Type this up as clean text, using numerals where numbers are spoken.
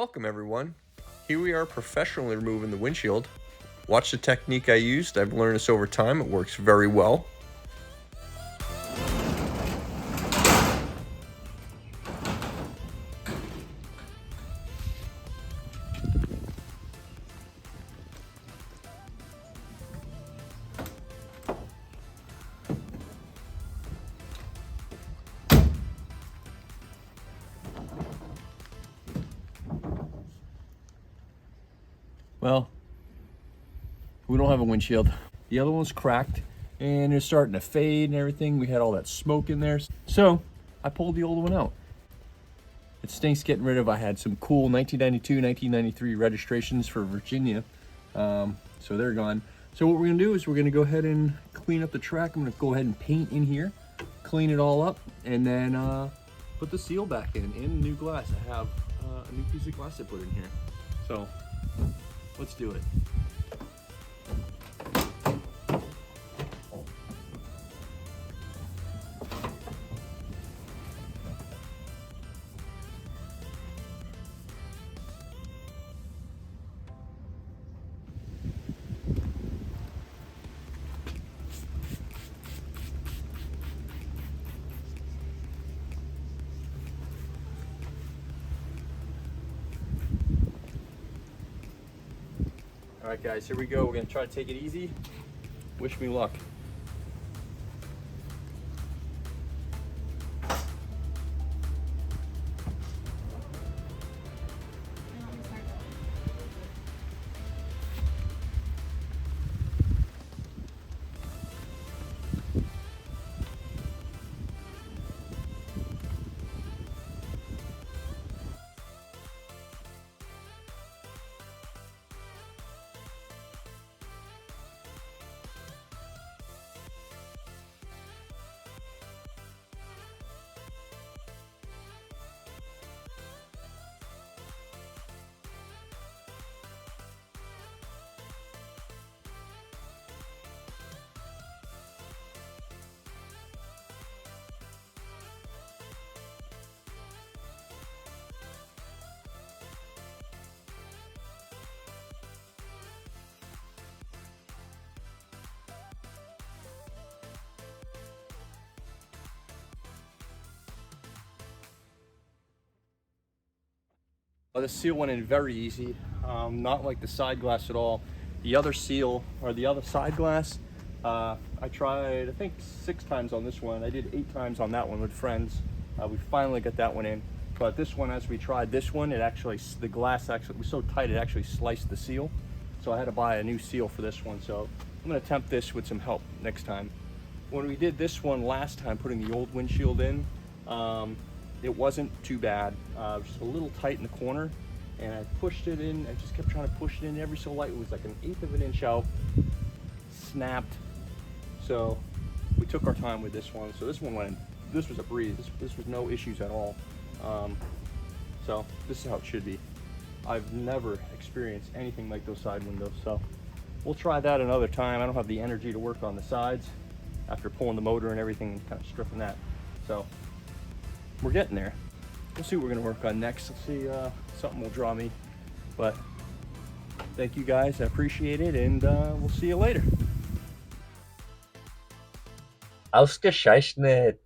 Welcome everyone. Here we are professionally removing the windshield. Watch the technique I used. I've learned this over time. It works very well. Well, we don't have a windshield. The other one's cracked and it's starting to fade and everything. We had all that smoke in there. So I pulled the old one out. It stinks getting rid of. I had some cool 1992, 1993 registrations for Virginia. So they're gone. So what we're gonna do is we're gonna go ahead and clean up the track. I'm gonna go ahead and paint in here, clean it all up, and then put the seal back in new glass. I have a new piece of glass to put in here. So let's do it. All right guys, here we go. We're gonna try to take it easy. Wish me luck. The seal went in very easy, not like the side glass at all. The other seal, or the other side glass, I tried I think 6 times on this one. I did 8 times on that one with friends. We finally got that one in, but this one, as we tried this one, it actually, the glass actually was so tight it actually sliced the seal. So I had to buy a new seal for this one. So I'm gonna attempt this with some help next time. When we did this one last time, putting the old windshield in, it wasn't too bad. It was just a little tight in the corner, and I pushed it in. I just kept trying to push it in every so light. It was like an 1/8 of an inch out, snapped. So we took our time with this one. So this one went in. This was a breeze. This was no issues at all. So this is how it should be. I've never experienced anything like those side windows. So we'll try that another time. I don't have the energy to work on the sides after pulling the motor and everything and kind of stripping that. So we're getting there. We'll see what we're gonna work on next. Let's see, something will draw me. But thank you guys, I appreciate it, and we'll see you later. Ausgezeichnet.